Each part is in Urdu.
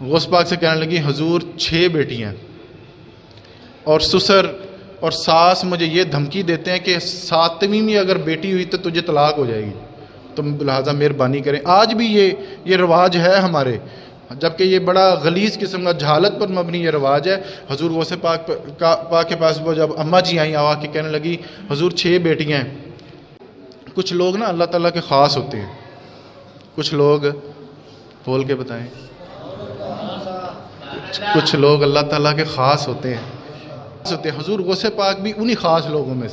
غوث پاک سے کہنے لگی حضور 6 بیٹیاں اور سسر اور ساس مجھے یہ دھمکی دیتے ہیں کہ 7ویں میں اگر بیٹی ہوئی تو تجھے طلاق ہو جائے گی، تو لہٰذا مہربانی کریں۔ آج بھی یہ رواج ہے ہمارے، جبکہ یہ بڑا غلیظ قسم کا جہالت پر مبنی یہ رواج ہے۔ حضور غوث پاک کے پاس وہ جب اماں جی آئیں آ کے کہنے لگی حضور 6 بیٹیاں ہیں۔ کچھ لوگ نا اللہ تعالیٰ کے خاص ہوتے ہیں، کچھ لوگ بول کے بتائیں، کچھ لوگ اللہ تعالیٰ کے خاص ہوتے ہیں۔ حضور غوث پاک بھی انہی خاص لوگوں میں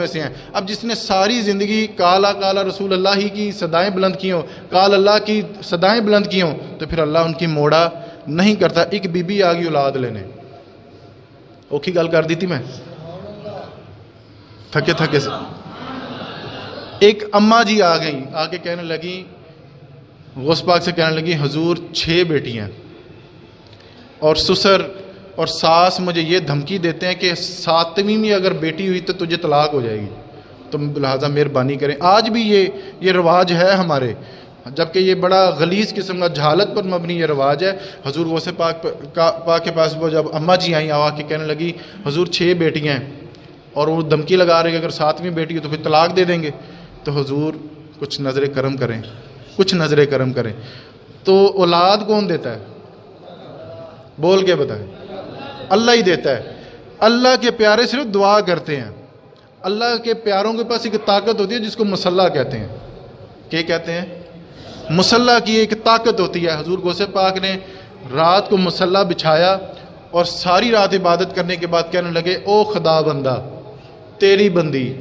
سے ہیں۔ اب جس نے ساری زندگی کالا کالا رسول اللہ ہی کی صدائیں بلند کی ہوں، کال اللہ کی صدائیں بلند کی ہوں، تو پھر اللہ ان کی موڑا نہیں کرتا۔ ایک بی بی آگی اولاد لینے، اوکھی گل کر دی تھی میں تھکے سے۔ ایک اماں جی آ گئیں، آ کے کہنے لگی غوث پاک سے کہنے لگی حضور 6 بیٹیاں اور سسر اور ساس مجھے یہ دھمکی دیتے ہیں کہ 7ویں میں اگر بیٹی ہوئی تو تجھے طلاق ہو جائے گی، تو لہٰذا مہربانی کریں۔ آج بھی یہ رواج ہے ہمارے، جبکہ یہ بڑا غلیظ قسم کا جہالت پر مبنی یہ رواج ہے۔ حضور غوث پاک کے پاس وہ جب اماں جی آئیں آ کے کہنے لگی حضور 6 بیٹیاں ہیں اور وہ دھمکی لگا رہے کہ اگر 7ویں بیٹی ہو تو پھر طلاق دے دیں گے، تو حضور کچھ نظر کرم کریں۔ تو اولاد کون دیتا ہے؟ بول کے بتائیں، اللہ ہی دیتا ہے۔ اللہ کے پیارے صرف دعا کرتے ہیں۔ اللہ کے پیاروں کے پاس ایک طاقت ہوتی ہے جس کو مسلح کہتے ہیں۔ کیا کہتے ہیں؟ مسلح کی ایک طاقت ہوتی ہے۔ حضور غوث پاک نے رات کو مسلح بچھایا اور ساری رات عبادت کرنے کے بعد کہنے لگے او خدا بندہ تیری بندی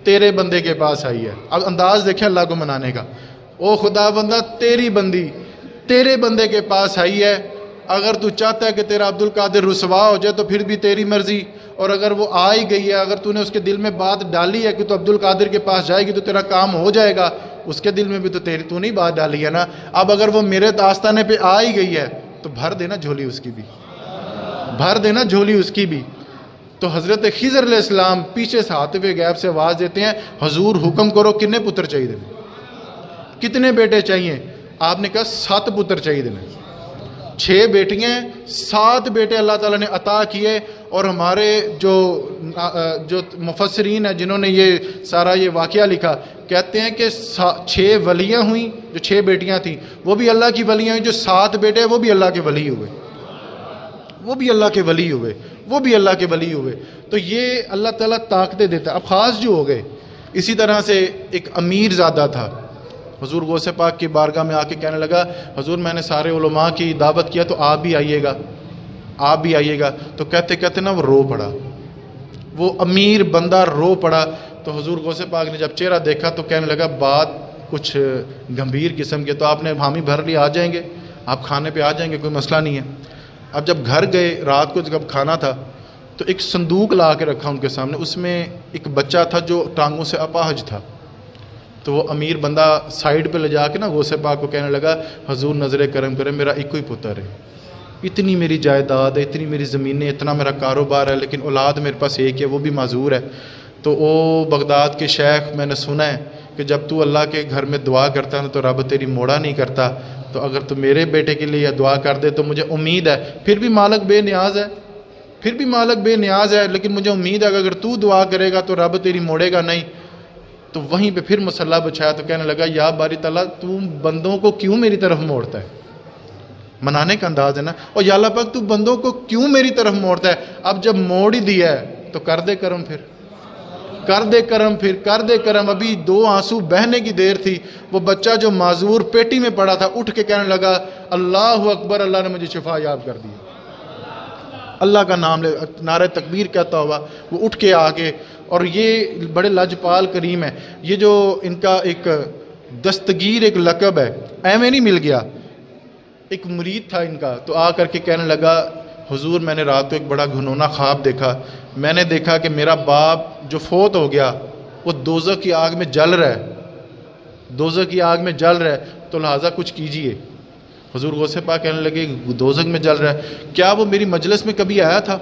تیرے بندے کے پاس آئی ہے۔ اب انداز دیکھیں اللہ کو منانے کا۔ او خدا بندہ تیری بندی تیرے بندے کے پاس آئی ہے، اگر تو چاہتا ہے کہ تیرا عبد القادر رسوا ہو جائے تو پھر بھی تیری مرضی، اور اگر وہ آ ہی گئی ہے، اگر تو نے اس کے دل میں بات ڈالی ہے کہ تو عبد القادر کے پاس جائے گی تو تیرا کام ہو جائے گا، اس کے دل میں بھی تو نہیں بات ڈالی ہے نا۔ اب اگر وہ میرے آستانے پہ آ ہی گئی ہے تو بھر دینا جھولی اس کی بھی۔ تو حضرت خضر علیہ السلام پیچھے سے آتے ہوئے غیب سے آواز دیتے ہیں حضور حکم کرو کتنے پتر چاہیے دینے، کتنے بیٹے چاہیے؟ آپ نے کہا 7 پتر چاہیے دینے۔ 6 بیٹیاں 7 بیٹے اللہ تعالیٰ نے عطا کیے۔ اور ہمارے جو مفسرین ہیں جنہوں نے یہ سارا یہ واقعہ لکھا کہتے ہیں کہ 6 ولیاں ہوئیں، جو 6 بیٹیاں تھیں وہ بھی اللہ کی ولیاں ہوئیں، جو 7 بیٹے وہ بھی اللہ کے ولی ہوئے۔ تو یہ اللہ تعالیٰ طاقتیں دیتا ہے۔ اب خاص جو ہو گئے، اسی طرح سے ایک امیر زادہ تھا، حضور غوث پاک کی بارگاہ میں آ کے کہنے لگا حضور میں نے سارے علماء کی دعوت کیا تو آپ بھی آئیے گا۔ تو کہتے نا وہ رو پڑا، وہ امیر بندہ رو پڑا۔ تو حضور غوث پاک نے جب چہرہ دیکھا تو کہنے لگا بات کچھ گمبھیر قسم کی، تو آپ نے حامی بھر لیا آ جائیں گے، آپ کھانے پہ آ جائیں گے، کوئی مسئلہ نہیں ہے۔ اب جب گھر گئے رات کو جب کھانا تھا تو ایک صندوق لا کے رکھا ان کے سامنے، اس میں ایک بچہ تھا جو ٹانگوں سے اپاہج تھا۔ تو وہ امیر بندہ سائیڈ پہ لے جا کے نا غوث پاک کو کہنے لگا حضور نظر کرم کرے، میرا ایک ہی پتر ہے، اتنی میری جائیداد ہے، اتنی میری زمینیں، اتنا میرا کاروبار ہے، لیکن اولاد میرے پاس ایک ہے، وہ بھی معذور ہے۔ تو او بغداد کے شیخ میں نے سنا ہے کہ جب تو اللہ کے گھر میں دعا کرتا ہے تو رب تیری موڑا نہیں کرتا، تو اگر تو میرے بیٹے کے لیے دعا کر دے تو مجھے امید ہے، پھر بھی مالک بے نیاز ہے، لیکن مجھے امید ہے کہ اگر تو دعا کرے گا تو رب تیری موڑے گا نہیں۔ تو وہیں پہ پھر مصلح بچھایا تو کہنے لگا یا باری تعالیٰ تو بندوں کو کیوں میری طرف موڑتا ہے؟ منانے کا انداز ہے نا، اور یا اللہ پاک تو بندوں کو کیوں میری طرف موڑتا ہے؟ اب جب موڑ ہی دیا ہے تو کر دے کرم، کر دے کرم۔ ابھی 2 آنسو بہنے کی دیر تھی، وہ بچہ جو معذور پیٹی میں پڑا تھا اٹھ کے کہنے لگا اللہ اکبر، اللہ نے مجھے شفا یاب کر دی، اللہ کا نام لے نعرہ تکبیر کہتا ہوا وہ اٹھ کے آگے۔ اور یہ بڑے لاجپال کریم ہے، یہ جو ان کا ایک دستگیر ایک لقب ہے، ایویں نہیں مل گیا۔ ایک مرید تھا ان کا، تو آ کر کے کہنے لگا حضور میں نے رات کو ایک بڑا گھنونا خواب دیکھا، میں نے دیکھا کہ میرا باپ جو فوت ہو گیا وہ دوزخ کی آگ میں جل رہا ہے، تو لہٰذا کچھ کیجئے۔ حضور غوث پاک کہنے لگے دوزخ میں جل رہا ہے، کیا وہ میری مجلس میں کبھی آیا تھا؟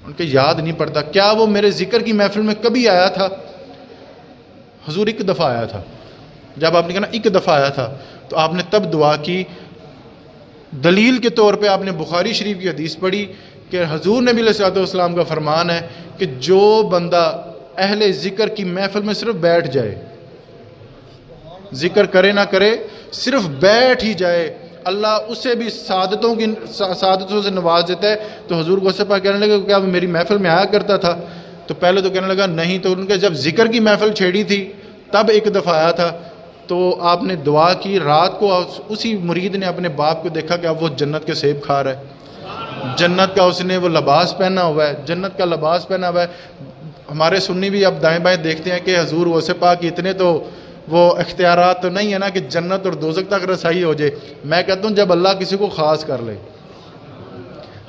ان کے یاد نہیں پڑتا۔ کیا وہ میرے ذکر کی محفل میں کبھی آیا تھا؟ حضور ایک دفعہ آیا تھا، جب آپ نے کہا نا ایک دفعہ آیا تھا تو آپ نے تب دعا کی. دلیل کے طور پہ آپ نے بخاری شریف کی حدیث پڑھی کہ حضور نبی علیہ الصلوۃ والسلام کا فرمان ہے کہ جو بندہ اہل ذکر کی محفل میں صرف بیٹھ جائے, ذکر کرے نہ کرے, صرف بیٹھ ہی جائے, اللہ اسے بھی سعادتوں سے نواز دیتا ہے. تو حضور غوث پاک کہنے لگے کیا وہ میری محفل میں آیا کرتا تھا؟ تو پہلے تو کہنے لگا نہیں. تو ان کے جب ذکر کی محفل چھیڑی تھی تب ایک دفعہ آیا تھا. تو آپ نے دعا کی. رات کو اسی مرید نے اپنے باپ کو دیکھا کہ اب وہ جنت کے سیب کھا رہا ہے, جنت کا اس نے وہ لباس پہنا ہوا ہے, جنت کا لباس پہنا ہوا ہے. ہمارے سنی بھی اب دائیں بائیں دیکھتے ہیں کہ حضور غوث پاک اتنے تو وہ اختیارات تو نہیں ہے نا کہ جنت اور دوزخ تک رسائی ہو جائے. میں کہتا ہوں جب اللہ کسی کو خاص کر لے.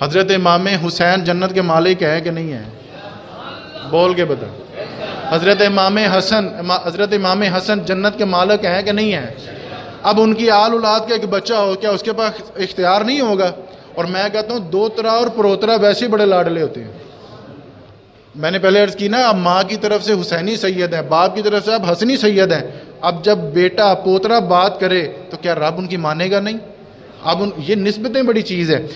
حضرت امام حسین جنت کے مالک ہیں کہ نہیں ہیں؟ بول کے بتا. حضرت امام حسن جنت کے مالک ہیں کہ نہیں ہیں؟ اب ان کی آل اولاد کا ایک بچہ ہو, کیا اس کے پاس اختیار نہیں ہوگا؟ اور میں کہتا ہوں دوترا اور پروترا ویسے ہی بڑے لاڈلے ہوتے ہیں. میں نے پہلے عرض کی نا, اب ماں کی طرف سے حسینی سید ہیں, باپ کی طرف سے اب حسنی سید ہیں. اب جب بیٹا پوترا بات کرے تو کیا رب ان کی مانے گا نہیں؟ اب یہ نسبتیں بڑی چیز ہے.